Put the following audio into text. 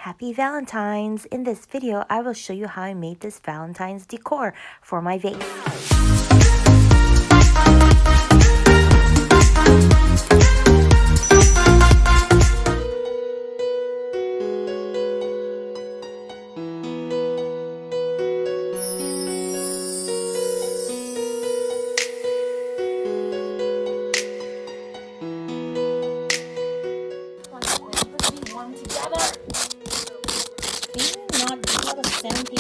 Happy Valentine's! In this video, I will show you how I made this Valentine's decor for my vase. Together. Can you not do a 70